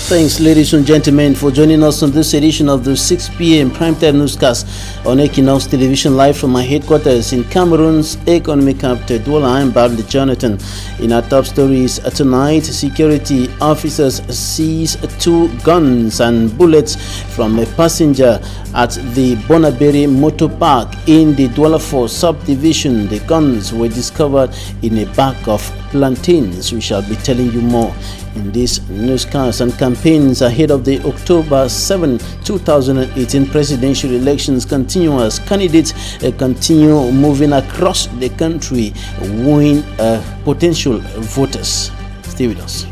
Thanks, ladies and gentlemen, for joining us on this edition of the 6 p.m. primetime newscast on Equinox Television, live from my headquarters in Cameroon's economic capital, Douala. I'm Bradley Jonathan. In our top stories tonight, security officers seize 2 guns and bullets from a passenger at the Bonaberi Motor Park in the Douala 4 subdivision. The guns were discovered in a bag of plantains. We shall be telling you more in this newscast. And campaigns ahead of the October 7, 2018 presidential elections continue as candidates continue moving across the country, wooing potential voters. Stay with us.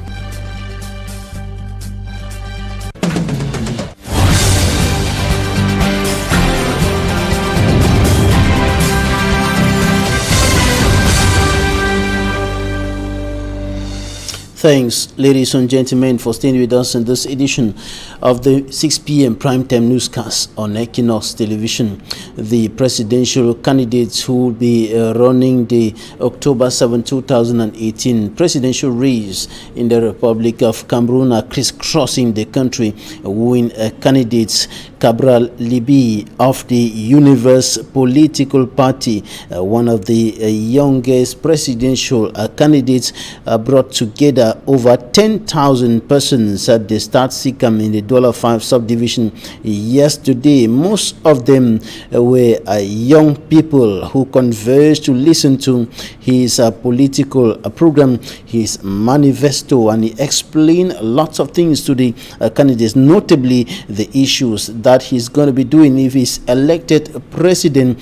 Thanks, ladies and gentlemen, for staying with us in this edition of the 6 p.m. primetime newscast on Equinox Television. The presidential candidates who will be running the October 7, 2018 presidential race in the Republic of Cameroon are crisscrossing the country, wooing candidates. Cabral Libi of the Universe Political Party, one of the youngest presidential candidates, brought together over 10,000 persons at the Start Sikam in the Douala 5 subdivision yesterday. Most of them were young people who converged to listen to his political program, his manifesto, and he explained lots of things to the candidates, notably the issues that he's going to be doing if he's elected president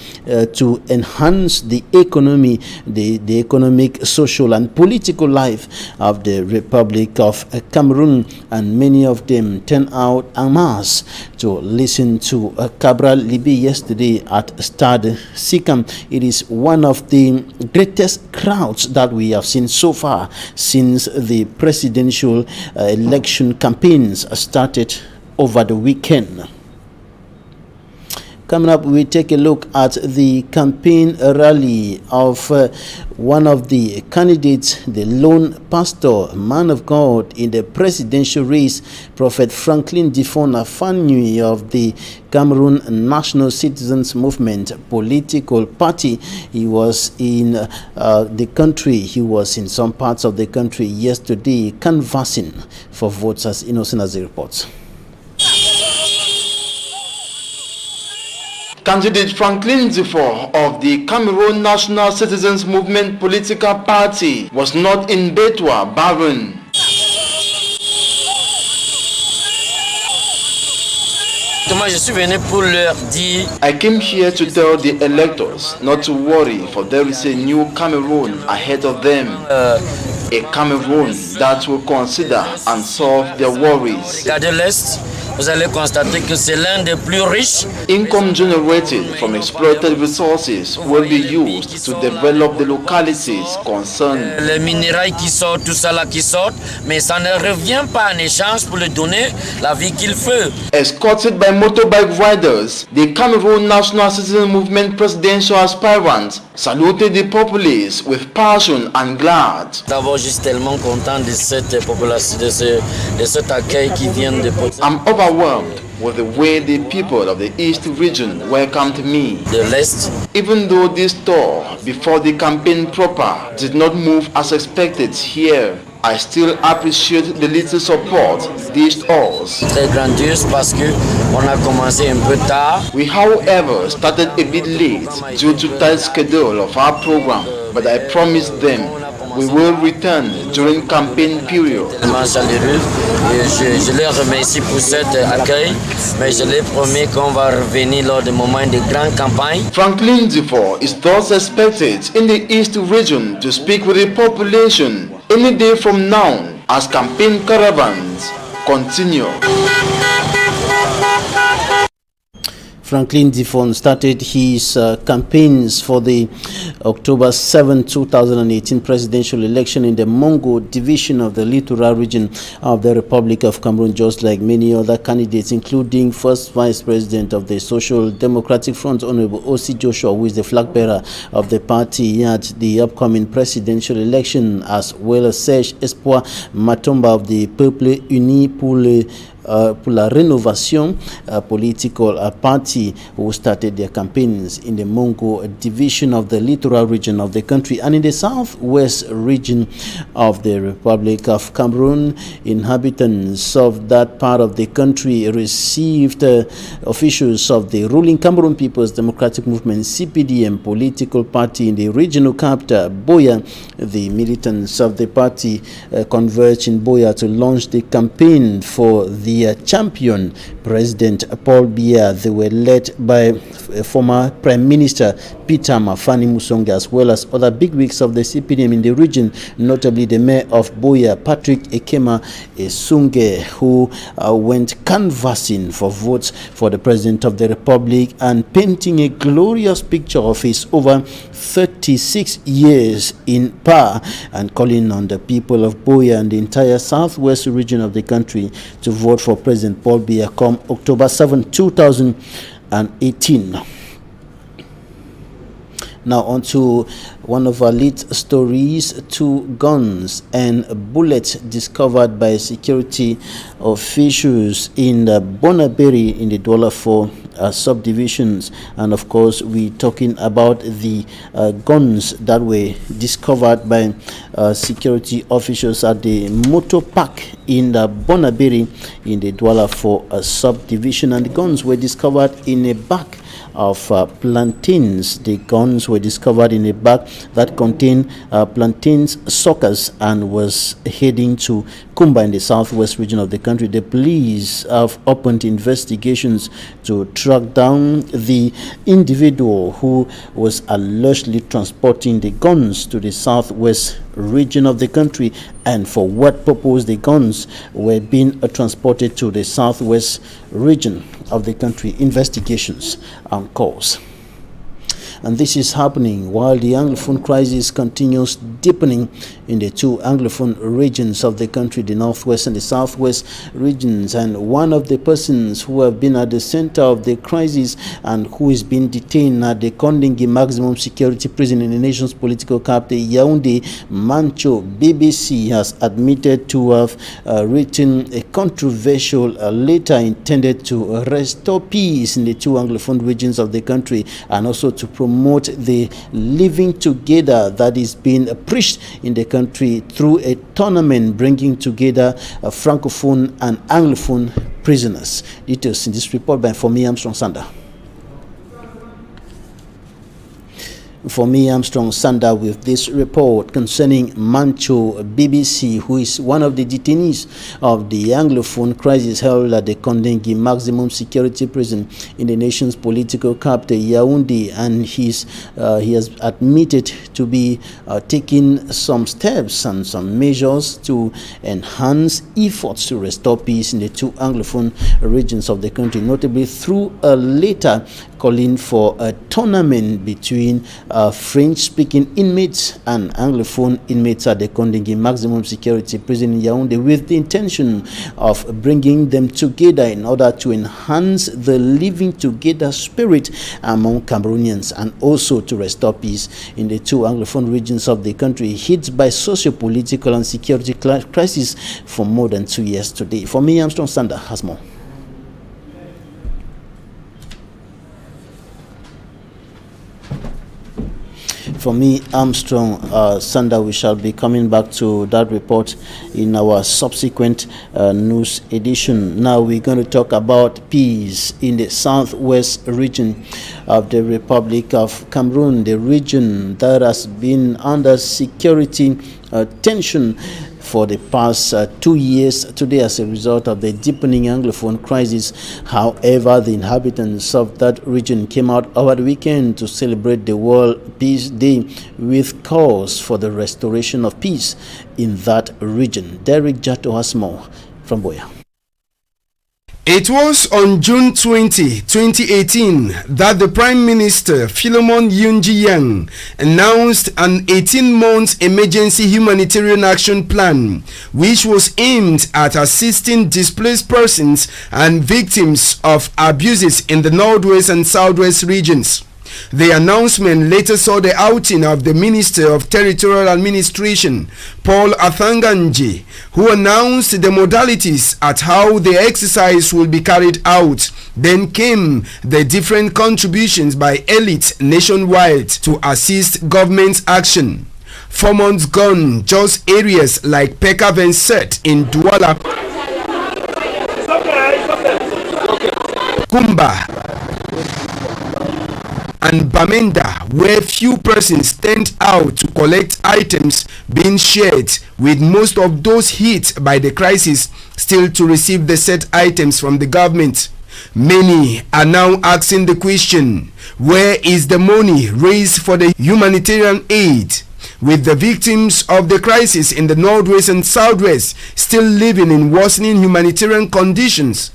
to enhance the economy, the economic, social, and political life of the Republic of Cameroon. And many of them turned out en masse to listen to Cabral Libi yesterday at Stade Sikam. It is one of the greatest crowds that we have seen so far since the presidential election campaigns started over the weekend. Coming up, we take a look at the campaign rally of one of the candidates, the lone pastor, man of God in the presidential race, Prophet Franklin Difon Afanui of the Cameroon National Citizens Movement political party. He was in the country, he was in some parts of the country yesterday canvassing for votes, as Innocent as reports. Candidate Franklin Difon of the Cameroon National Citizens Movement political party was not in Betwa, Baron. I came here to tell the electors not to worry, for there is a new Cameroon ahead of them. A Cameroon that will consider and solve their worries. Vous allez constater que c'est l'un des plus riches. Income generated from exploited resources will be used to develop the localities concerned. Les minerais qui sortent, tout ça là qui sortent, mais ça ne revient pas en échange pour lui donner la vie qu'il veut. Escorted by motorbike riders, the Cameroon National Citizen Movement presidential aspirant saluted the populace with passion and glad. D'abord, je suis tellement content de cette population, de cet accueil qui vient de Porto. I'm overwhelmed with the way the people of the East region welcomed me. De l'Est. Even though this tour before the campaign proper did not move as expected here, I still appreciate the little support dished us. Très grandiose parce que on a commencé un peu tard. We, however, started a bit late due to tight schedule of our program, but I promised them we will return during campaign period. Je les remercie pour cet accueil, mais je les promets qu'on va revenir lors des moments de grande campagne. Franklin Difon is thus expected in the East region to speak with the population any day from now as campaign caravans continue. Franklin Difon started his campaigns for the October 7, 2018 presidential election in the Mongo division of the Littoral region of the Republic of Cameroon, just like many other candidates, including first vice president of the Social Democratic Front, Honorable O.C. Joshua, who is the flag bearer of the party at the upcoming presidential election, as well as Serge Espoir Matomba of the Peuple Uni pour la Rénovation political party, who started their campaigns in the Mongo division of the Littoral region of the country. And in the southwest region of the Republic of Cameroon, inhabitants of that part of the country received officials of the ruling Cameroon People's Democratic Movement CPDM political party in the regional capital Buea. The militants of the party converged in Buea to launch the campaign for the champion, President Paul Biya. They were led by former Prime Minister Peter Mafani Musonga, as well as other bigwigs of the CPDM in the region, notably the mayor of Buea, Patrick Ekema Esunge, who went canvassing for votes for the President of the Republic and painting a glorious picture of his over 36 years in power, and calling on the people of Buea and the entire southwest region of the country to vote for President Paul Biya come October 7, 2018. Now on to one of our lead stories. 2 guns and bullets discovered by security officials in Bonaberi in the Douala 4 subdivisions. And of course, we're talking about the guns that were discovered by security officials at the motor park in the Bonaberi in the Douala 4 subdivision. And the guns were discovered in a bag of plantains. The guns were discovered in a bag that contained plantains suckers and was heading to Kumba in the southwest region of the country. The police have opened investigations to track down the individual who was allegedly transporting the guns to the southwest region of the country, and for what purpose the guns were being transported to the southwest region of the country. Investigations on course. And this is happening while the Anglophone crisis continues deepening in the 2 Anglophone regions of the country, the northwest and the southwest regions. And one of the persons who have been at the center of the crisis and who is being detained at the Kondingi maximum security prison in the nation's political capital, Yaoundé, MANCHO, BBC, has admitted to have written a controversial letter intended to restore peace in the 2 Anglophone regions of the country, and also to promote the living together that is being preached in the country through a tournament bringing together Francophone and Anglophone prisoners. Details in this report by Fomi Armstrong Sander. For me, Armstrong Sander with this report concerning MANCHO BBC, who is one of the detainees of the Anglophone crisis held at the Kondingi maximum security prison in the nation's political capital, Yaoundé, and he has admitted to be taking some steps and some measures to enhance efforts to restore peace in the 2 Anglophone regions of the country, notably through a letter calling for a tournament between French-speaking inmates and Anglophone inmates at the Kondingi maximum security prison in Yaoundé, with the intention of bringing them together in order to enhance the living together spirit among Cameroonians, and also to restore peace in the 2 Anglophone regions of the country hit by socio-political and security crisis for more than 2 years today. For me, Armstrong Sander has more. For me, Armstrong Sander, we shall be coming back to that report in our subsequent news edition. Now we're going to talk about peace in the southwest region of the Republic of Cameroon, the region that has been under security tension for the past 2 years today as a result of the deepening Anglophone crisis. However, the inhabitants of that region came out over the weekend to celebrate the World Peace Day with calls for the restoration of peace in that region. Derek Jato has more from Buea. It was on June 20, 2018 that the Prime Minister Philemon Yunji announced an 18-month emergency humanitarian action plan which was aimed at assisting displaced persons and victims of abuses in the Northwest and Southwest regions. The announcement later saw the outing of the Minister of Territorial Administration, Paul Athanganji, who announced the modalities at how the exercise will be carried out. Then came the different contributions by elites nationwide to assist government action. 4 months gone, just areas like Peka Venset in Douala, Kumba, and Bamenda, where few persons turned out to collect items being shared, with most of those hit by the crisis still to receive the said items from the government. Many are now asking the question, where is the money raised for the humanitarian aid, with the victims of the crisis in the Northwest and Southwest still living in worsening humanitarian conditions?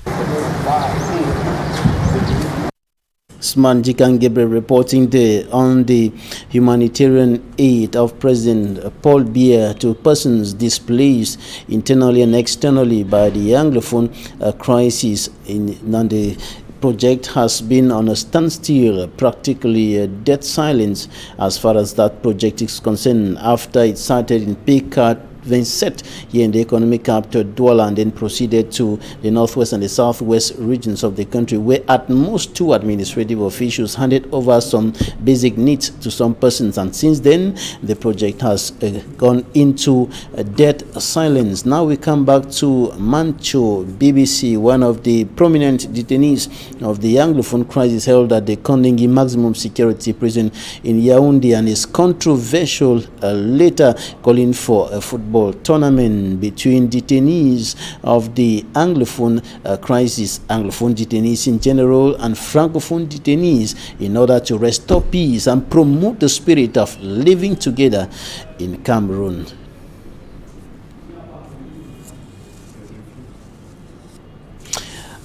Sman Jikan Gabriel reporting there on the humanitarian aid of President Paul Biya to persons displaced internally and externally by the Anglophone crisis. The project has been on a standstill, practically a dead silence as far as that project is concerned, after it started in Peka Venset here in the economic capital Douala and then proceeded to the northwest and the southwest regions of the country, where at most 2 administrative officials handed over some basic needs to some persons, and since then the project has gone into a dead silence. Now we come back to MANCHO BBC, one of the prominent detainees of the Anglophone crisis held at the Kondingi maximum security prison in Yaoundé, and his controversial letter calling for a football tournament between detainees of the Anglophone crisis, Anglophone detainees in general and Francophone detainees, in order to restore peace and promote the spirit of living together in Cameroon.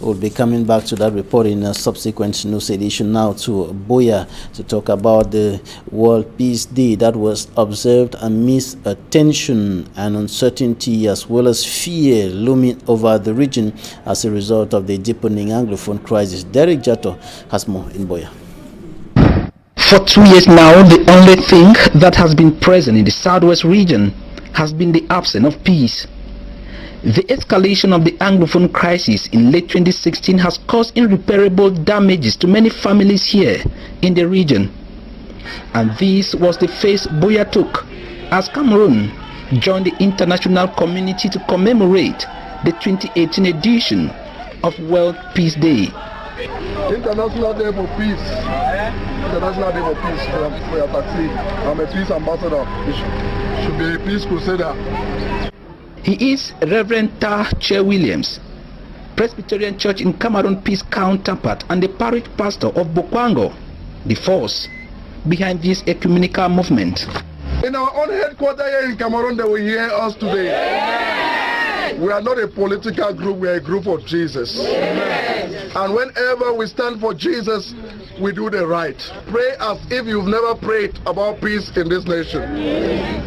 We'll be coming back to that report in a subsequent news edition. Now to Boya to talk about the World Peace Day that was observed amidst tension and uncertainty, as well as fear looming over the region as a result of the deepening Anglophone crisis. Derek Jato has more in Boya. For 2 years now, the only thing that has been present in the Southwest region has been the absence of peace. The escalation of the Anglophone crisis in late 2016 has caused irreparable damages to many families here in the region. And this was the face Boya took as Cameroon joined the international community to commemorate the 2018 edition of World Peace Day. International Day for Peace. International Day for Peace for your taxi. I'm a peace ambassador. You should be a peace crusader. He is Reverend Tar Che Williams, Presbyterian Church in Cameroon Peace counterpart and the parish pastor of Bokwango, the force behind this ecumenical movement. In our own headquarters here in Cameroon, they will hear us today. Yes. We are not a political group, we are a group of Jesus. Yes. And whenever we stand for Jesus, we do the right. Pray as if you've never prayed about peace in this nation. Yes.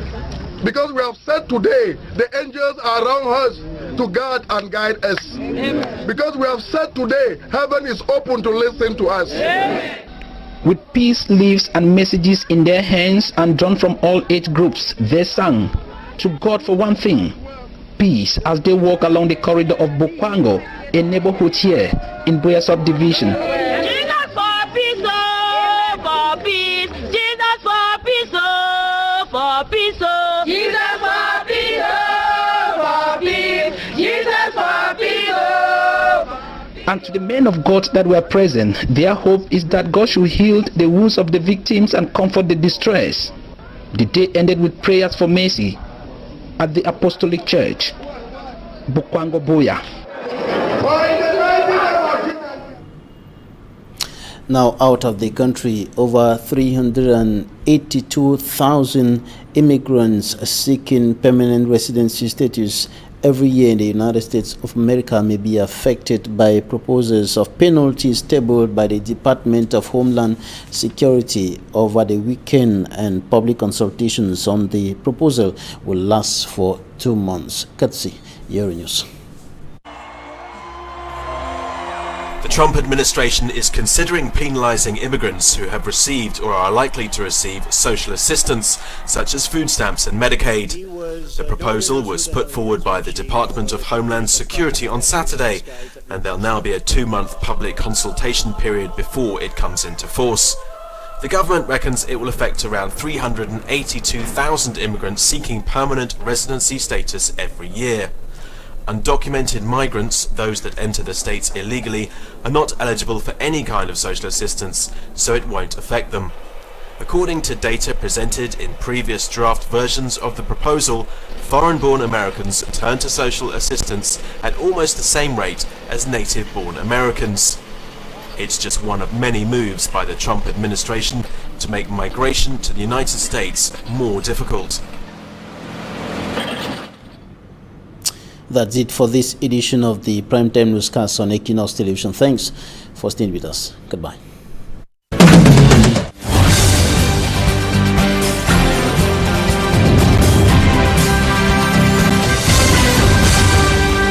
Because we have said today, the angels are around us to guard and guide us. Amen. Because we have said today, heaven is open to listen to us. Amen. With peace leaves and messages in their hands and drawn from all age groups, they sang to God for one thing, peace, as they walk along the corridor of Bokwango, a neighborhood here in Boya subdivision. Jesus for peace, oh, for peace. Jesus for peace, oh, for peace, oh. Jesus for peace, oh, for peace. Jesus for peace, oh. And to the men of God that were present, their hope is that God should heal the wounds of the victims and comfort the distressed. The day ended with prayers for mercy at the Apostolic Church, Bokwango Boya. Now out of the country, over 382,000 immigrants seeking permanent residency status every year in the United States of America may be affected by proposals of penalties tabled by the Department of Homeland Security over the weekend, and public consultations on the proposal will last for 2 months. Katsi, Euronews. The Trump administration is considering penalizing immigrants who have received or are likely to receive social assistance, such as food stamps and Medicaid. The proposal was put forward by the Department of Homeland Security on Saturday, and there'll now be a 2-month public consultation period before it comes into force. The government reckons it will affect around 382,000 immigrants seeking permanent residency status every year. Undocumented migrants, those that enter the states illegally, are not eligible for any kind of social assistance, so it won't affect them. According to data presented in previous draft versions of the proposal, foreign-born Americans turn to social assistance at almost the same rate as native-born Americans. It's just one of many moves by the Trump administration to make migration to the United States more difficult. That's it for this edition of the Primetime Newscast on Equinox Television. Thanks for staying with us. Goodbye.